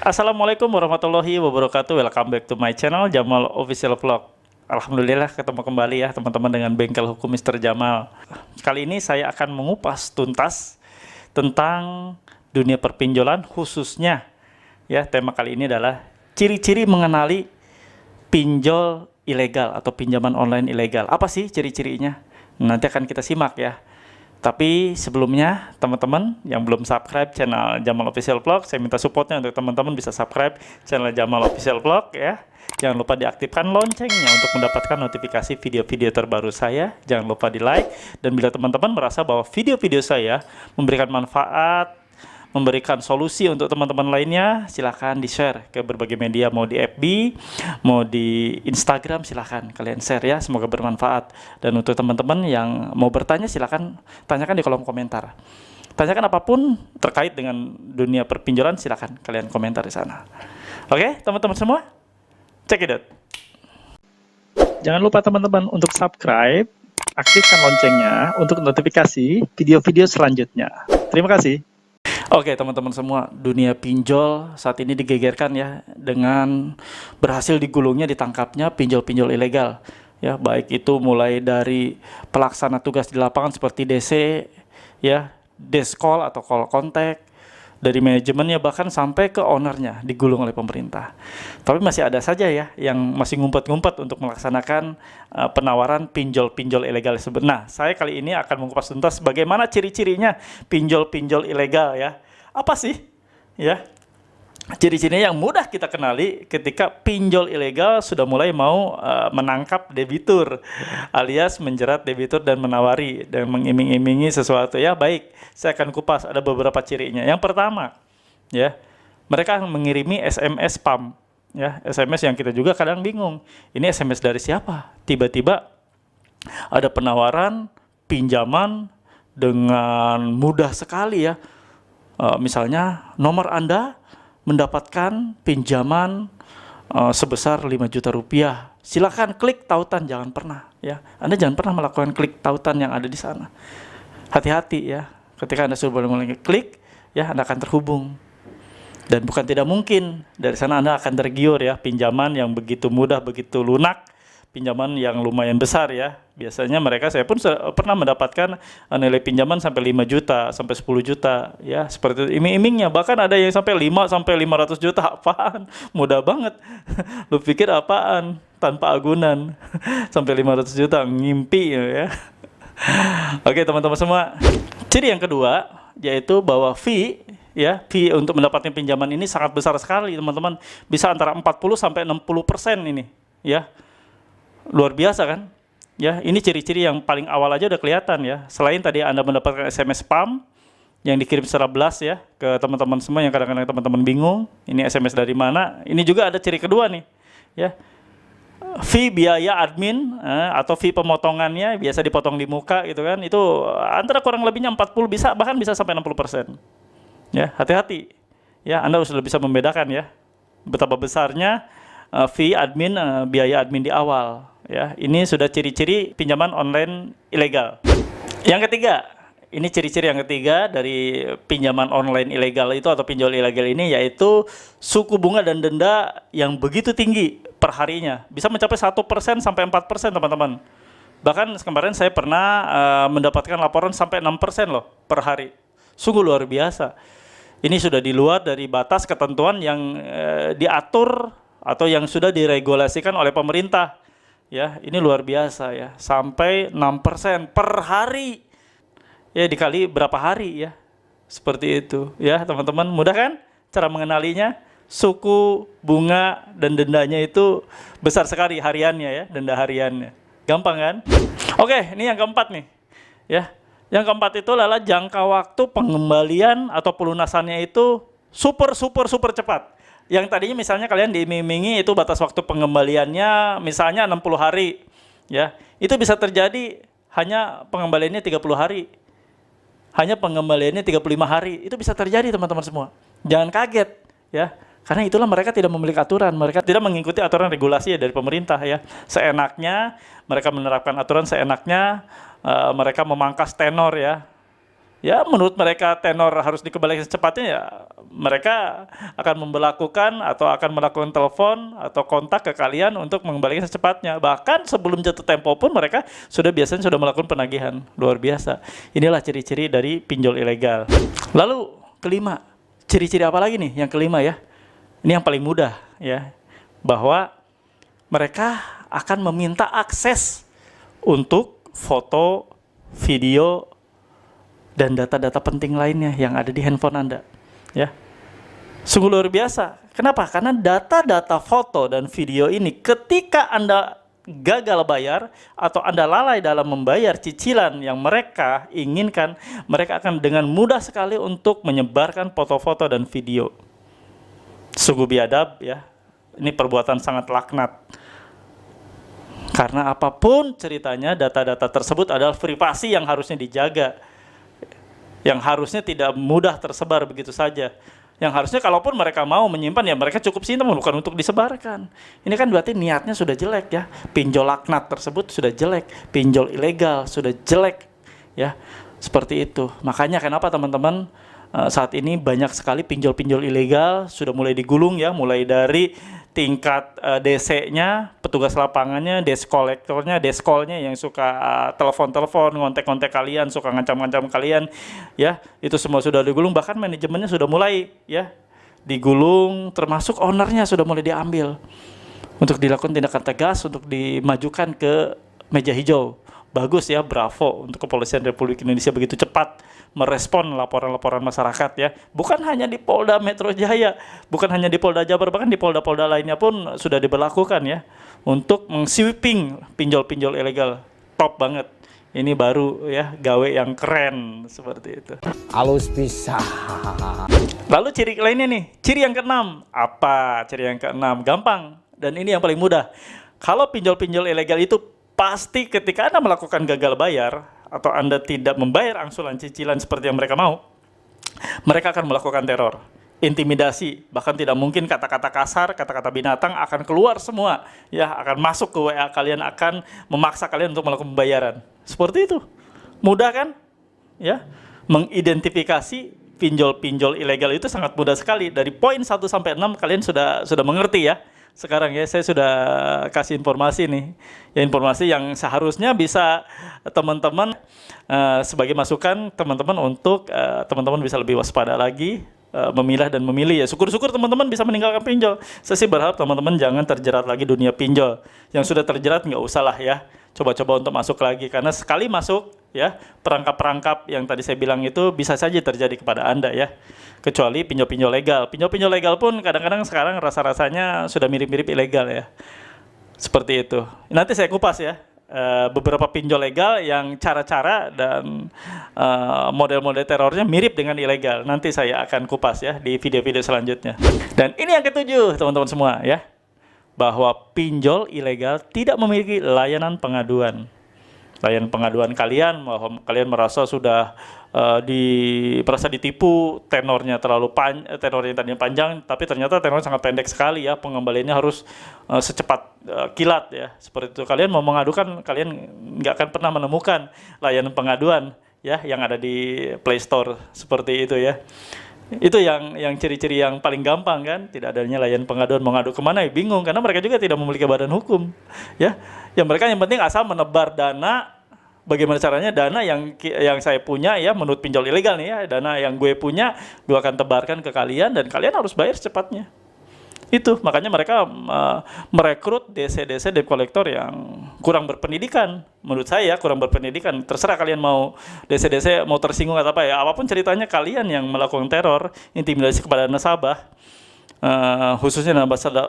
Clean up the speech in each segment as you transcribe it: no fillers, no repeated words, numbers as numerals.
Assalamualaikum warahmatullahi wabarakatuh. Welcome back to my channel Jamal Official Vlog. Alhamdulillah ketemu kembali ya teman-teman dengan Bengkel Hukum Mr. Jamal. Kali ini saya akan mengupas tuntas tentang dunia perpinjolan, khususnya ya, tema kali ini adalah ciri-ciri mengenali pinjol ilegal atau pinjaman online ilegal. Apa sih ciri-cirinya? Nanti akan kita simak ya. Tapi sebelumnya, teman-teman yang belum subscribe channel Jamal Official Vlog, saya minta supportnya untuk teman-teman bisa subscribe channel Jamal Official Vlog ya. Jangan lupa diaktifkan loncengnya untuk mendapatkan notifikasi video-video terbaru saya. Jangan lupa di like, dan bila teman-teman merasa bahwa video-video saya memberikan manfaat, memberikan solusi untuk teman-teman lainnya, silahkan di-share ke berbagai media, mau di FB, mau di Instagram, silahkan kalian share ya, semoga bermanfaat. Dan untuk teman-teman yang mau bertanya, silahkan tanyakan di kolom komentar. Tanyakan apapun terkait dengan dunia perpinjolan, silahkan kalian komentar di sana. Oke, teman-teman semua, check it out. Jangan lupa teman-teman untuk subscribe, aktifkan loncengnya untuk notifikasi video-video selanjutnya. Terima kasih. Oke teman-teman semua, dunia pinjol saat ini digegerkan ya dengan berhasil digulungnya, ditangkapnya pinjol-pinjol ilegal ya, baik itu mulai dari pelaksana tugas di lapangan seperti DC ya, desk call atau call contact, dari manajemennya bahkan sampai ke ownernya digulung oleh pemerintah. Tapi masih ada saja ya yang masih ngumpet-ngumpet untuk melaksanakan penawaran pinjol-pinjol ilegal. Nah, saya kali ini akan mengupas tuntas bagaimana ciri-cirinya pinjol-pinjol ilegal ya. Apa sih? Ya. Ciri-cirinya yang mudah kita kenali ketika pinjol ilegal sudah mulai mau menangkap debitur alias menjerat debitur dan menawari dan mengiming-imingi sesuatu ya. Baik, saya akan kupas ada beberapa cirinya. Yang pertama, ya, mereka mengirimi SMS spam ya, SMS yang kita juga kadang bingung. Ini SMS dari siapa? Tiba-tiba ada penawaran pinjaman dengan mudah sekali ya. Misalnya nomor Anda mendapatkan pinjaman sebesar 5 juta rupiah. Silakan klik tautan, jangan pernah ya. Anda jangan pernah melakukan klik tautan yang ada di sana. Hati-hati ya. Ketika Anda sudah mulai klik ya, Anda akan terhubung. Dan bukan tidak mungkin dari sana Anda akan tergiur ya, pinjaman yang begitu mudah, begitu lunak, pinjaman yang lumayan besar ya. Biasanya saya pun pernah mendapatkan nilai pinjaman sampai 5 juta, sampai 10 juta ya, seperti itu iming-imingnya. Bahkan ada yang sampai 5 sampai 500 juta. Apaan? Mudah banget. Lu pikir apaan? Tanpa agunan. Sampai 500 juta, ngimpi ya. Oke, teman-teman semua. Ciri yang kedua yaitu bahwa fee untuk mendapatkan pinjaman ini sangat besar sekali, teman-teman. Bisa antara 40 sampai 60% ini ya. Luar biasa kan? Ya, ini ciri-ciri yang paling awal aja udah kelihatan ya. Selain tadi Anda mendapatkan SMS spam yang dikirim secara blast ya ke teman-teman semua yang kadang-kadang teman-teman bingung, ini SMS dari mana? Ini juga ada ciri kedua nih, ya. Fee biaya admin atau fee pemotongannya biasa dipotong di muka gitu kan. Itu antara kurang lebihnya 40 bisa bahkan bisa sampai 60%. Ya, hati-hati. Ya, Anda sudah bisa membedakan ya betapa besarnya fee admin, biaya admin di awal ya. Ini sudah ciri-ciri pinjaman online ilegal. Yang ketiga, ini ciri-ciri yang ketiga dari pinjaman online ilegal itu atau pinjol ilegal ini, yaitu suku bunga dan denda yang begitu tinggi per harinya, bisa mencapai 1% sampai 4% teman-teman. Bahkan kemarin saya pernah mendapatkan laporan sampai 6% loh per hari. Sungguh luar biasa. Ini sudah di luar dari batas ketentuan yang diatur atau yang sudah diregulasikan oleh pemerintah ya. Ini luar biasa ya, sampai 6% per hari ya, dikali berapa hari ya, seperti itu ya teman-teman. Mudah kan cara mengenalinya? Suku bunga dan dendanya itu besar sekali hariannya ya, denda hariannya, gampang kan? Oke, ini yang keempat nih ya. Yang keempat itu adalah jangka waktu pengembalian atau pelunasannya itu super cepat. Yang tadinya misalnya kalian diiming-imingi itu batas waktu pengembaliannya misalnya 60 hari ya, itu bisa terjadi hanya pengembaliannya 30 hari, hanya pengembaliannya 35 hari, itu bisa terjadi teman-teman semua. Jangan kaget ya, karena itulah mereka tidak memiliki aturan, mereka tidak mengikuti aturan regulasi ya dari pemerintah ya. Seenaknya mereka menerapkan aturan, seenaknya mereka memangkas tenor ya, ya menurut mereka tenor harus dikembalikan secepatnya, ya mereka akan memberlakukan atau akan melakukan telepon atau kontak ke kalian untuk mengembalikan secepatnya. Bahkan sebelum jatuh tempo pun mereka biasanya sudah melakukan penagihan. Luar biasa. Inilah ciri-ciri dari pinjol ilegal. Lalu kelima, ciri-ciri apa lagi nih yang kelima ya? Ini yang paling mudah ya, bahwa mereka akan meminta akses untuk foto, video, dan data-data penting lainnya yang ada di handphone Anda. Ya, sungguh luar biasa. Kenapa? Karena data-data foto dan video ini ketika Anda gagal bayar atau Anda lalai dalam membayar cicilan yang mereka inginkan, mereka akan dengan mudah sekali untuk menyebarkan foto-foto dan video. Sungguh biadab ya. Ini perbuatan sangat laknat. Karena apapun ceritanya, data-data tersebut adalah privasi yang harusnya dijaga, yang harusnya tidak mudah tersebar begitu saja, yang harusnya kalaupun mereka mau menyimpan, ya mereka cukup simpan, bukan untuk disebarkan. Ini kan berarti niatnya sudah jelek ya. Pinjol laknat tersebut sudah jelek, pinjol ilegal sudah jelek ya, seperti itu. Makanya kenapa teman-teman saat ini banyak sekali pinjol-pinjol ilegal sudah mulai digulung ya, mulai dari tingkat DC-nya, petugas lapangannya, desk kolektornya, deskolnya yang suka telepon-telepon, ngontek-ngontek kalian, suka ngancam-ngancam kalian, ya itu semua sudah digulung. Bahkan manajemennya sudah mulai ya digulung, termasuk ownernya sudah mulai diambil untuk dilakukan tindakan tegas, untuk dimajukan ke meja hijau. Bagus ya, bravo untuk Kepolisian Republik Indonesia begitu cepat merespon laporan-laporan masyarakat ya. Bukan hanya di Polda Metro Jaya, bukan hanya di Polda Jabar, bahkan di Polda-Polda lainnya pun sudah diberlakukan ya untuk meng-sweeping pinjol-pinjol ilegal. Top banget. Ini baru ya, gawe yang keren seperti itu. Halus bisa. Lalu ciri lainnya nih, ciri yang keenam. Apa ciri yang keenam? Gampang, dan ini yang paling mudah. Kalau pinjol-pinjol ilegal itu pasti ketika Anda melakukan gagal bayar atau Anda tidak membayar angsuran cicilan seperti yang mereka mau, mereka akan melakukan teror, intimidasi, bahkan tidak mungkin kata-kata kasar, kata-kata binatang akan keluar semua, ya akan masuk ke WA kalian, akan memaksa kalian untuk melakukan pembayaran. Seperti itu. Mudah kan? Ya. Mengidentifikasi pinjol-pinjol ilegal itu sangat mudah sekali. Dari poin 1 sampai 6 kalian sudah mengerti ya. Sekarang ya saya sudah kasih informasi nih, ya informasi yang seharusnya bisa teman-teman sebagai masukan teman-teman untuk teman-teman bisa lebih waspada lagi, memilah dan memilih ya. Syukur-syukur teman-teman bisa meninggalkan pinjol. Saya sih berharap teman-teman jangan terjerat lagi dunia pinjol. Yang sudah terjerat nggak usah lah ya, coba-coba untuk masuk lagi, karena sekali masuk ya perangkap-perangkap yang tadi saya bilang itu bisa saja terjadi kepada Anda ya. Kecuali pinjol-pinjol legal. Pinjol-pinjol legal pun kadang-kadang sekarang rasa-rasanya sudah mirip-mirip ilegal ya. Seperti itu. Nanti saya kupas ya beberapa pinjol legal yang cara-cara dan model-model terornya mirip dengan ilegal. Nanti saya akan kupas ya di video-video selanjutnya. Dan ini yang ketujuh teman-teman semua ya, bahwa pinjol ilegal tidak memiliki layanan pengaduan. Layanan pengaduan kalian, bahwa kalian merasa sudah merasa ditipu, tenornya tenornya tadinya panjang, tapi ternyata tenornya sangat pendek sekali ya, pengembaliannya harus secepat kilat ya, seperti itu. Kalian mau mengadukan, kalian nggak akan pernah menemukan layanan pengaduan ya yang ada di Play Store seperti itu ya. Itu yang ciri-ciri yang paling gampang kan, tidak adanya layanan pengaduan. Mau ngadu kemana ya bingung, karena mereka juga tidak memiliki badan hukum ya. Yang mereka yang penting asal menebar dana. Bagaimana caranya dana yang saya punya ya, menurut pinjol ilegal nih ya, dana yang gue punya gue akan tebarkan ke kalian dan kalian harus bayar secepatnya. Itu makanya mereka merekrut DC-DC debt collector yang kurang berpendidikan. Menurut saya kurang berpendidikan. Terserah kalian mau DC-DC mau tersinggung atau apa ya, apapun ceritanya, kalian yang melakukan teror, intimidasi kepada nasabah, khususnya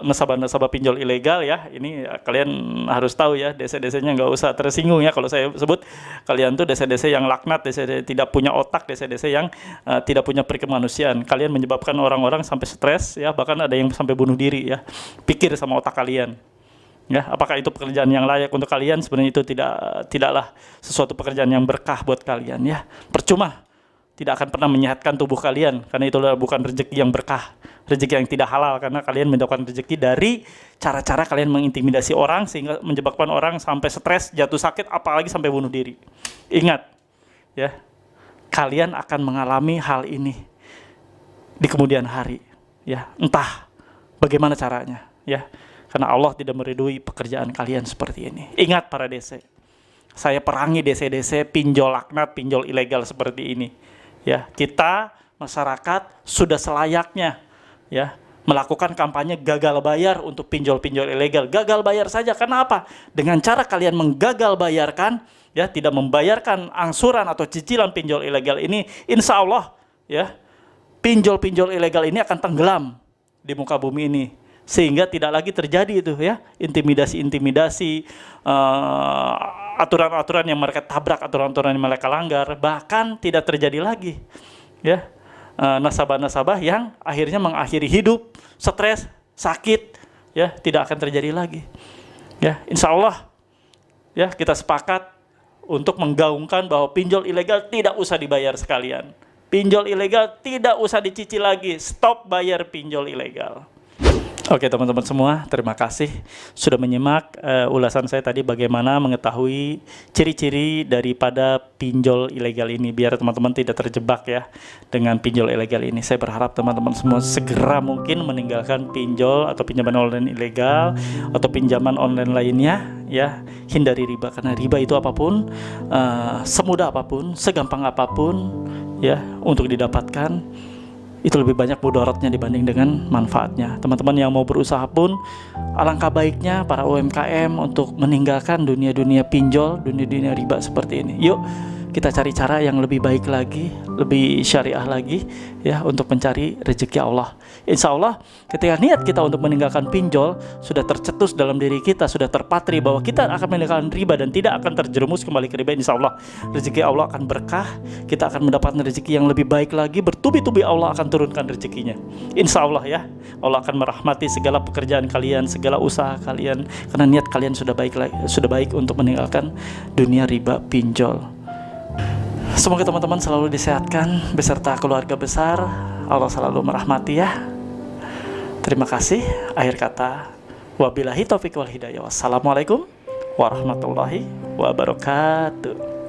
nasabah-nasabah pinjol ilegal ya, ini kalian harus tahu ya, DC-DC-nya nggak usah tersinggung ya kalau saya sebut kalian tuh DC-DC yang laknat, DC tidak punya otak, DC-DC yang tidak punya perikemanusiaan. Kalian menyebabkan orang-orang sampai stres ya, bahkan ada yang sampai bunuh diri ya. Pikir sama otak kalian ya, apakah itu pekerjaan yang layak untuk kalian? Sebenarnya itu tidaklah sesuatu pekerjaan yang berkah buat kalian ya. Percuma, tidak akan pernah menyehatkan tubuh kalian, karena itulah bukan rezeki yang berkah, rezeki yang tidak halal, karena kalian mendapatkan rezeki dari cara-cara kalian mengintimidasi orang sehingga menyebabkan orang sampai stres, jatuh sakit, apalagi sampai bunuh diri. Ingat ya, kalian akan mengalami hal ini di kemudian hari, ya. Entah bagaimana caranya, ya. Karena Allah tidak meridhoi pekerjaan kalian seperti ini. Ingat para DC, saya perangi DC-DC pinjol laknat, pinjol ilegal seperti ini. Ya, kita masyarakat sudah selayaknya, ya, melakukan kampanye gagal bayar untuk pinjol-pinjol ilegal. Gagal bayar saja. Kenapa? Dengan cara kalian menggagal bayarkan, ya, tidak membayarkan angsuran atau cicilan pinjol ilegal ini, insya Allah, ya, pinjol-pinjol ilegal ini akan tenggelam di muka bumi ini, sehingga tidak lagi terjadi itu, ya, intimidasi-intimidasi, aturan-aturan yang mereka tabrak, aturan-aturan yang mereka langgar, bahkan tidak terjadi lagi, ya, nasabah-nasabah yang akhirnya mengakhiri hidup stres, sakit, ya, tidak akan terjadi lagi, ya. Insya Allah, ya, kita sepakat untuk menggaungkan bahwa pinjol ilegal tidak usah dibayar sekalian. Pinjol ilegal tidak usah dicicil lagi. Stop bayar pinjol ilegal. Oke teman-teman semua, terima kasih sudah menyimak ulasan saya tadi bagaimana mengetahui ciri-ciri daripada pinjol ilegal ini, biar teman-teman tidak terjebak, ya, dengan pinjol ilegal ini. Saya berharap teman-teman semua segera mungkin meninggalkan pinjol atau pinjaman online ilegal atau pinjaman online lainnya, ya. Hindari riba, karena riba itu apapun, semudah apapun, segampang apapun, ya, untuk didapatkan, itu lebih banyak mudaratnya dibanding dengan manfaatnya. Teman-teman yang mau berusaha pun, alangkah baiknya para UMKM untuk meninggalkan dunia-dunia pinjol, dunia-dunia riba seperti ini. Yuk kita cari cara yang lebih baik lagi, lebih syariah lagi, ya, untuk mencari rezeki Allah. Insya Allah ketika niat kita untuk meninggalkan pinjol sudah tercetus dalam diri kita, sudah terpatri bahwa kita akan meninggalkan riba dan tidak akan terjerumus kembali ke riba, insya Allah rezeki Allah akan berkah, kita akan mendapatkan rezeki yang lebih baik lagi, bertubi-tubi Allah akan turunkan rezekinya, insya Allah, ya. Allah akan merahmati segala pekerjaan kalian, segala usaha kalian, karena niat kalian sudah baik untuk meninggalkan dunia riba pinjol. Semoga teman-teman selalu disehatkan beserta keluarga besar. Allah selalu merahmati, ya. Terima kasih. Akhir kata, wabillahi taufiq wal hidayah. Wassalamualaikum warahmatullahi wabarakatuh.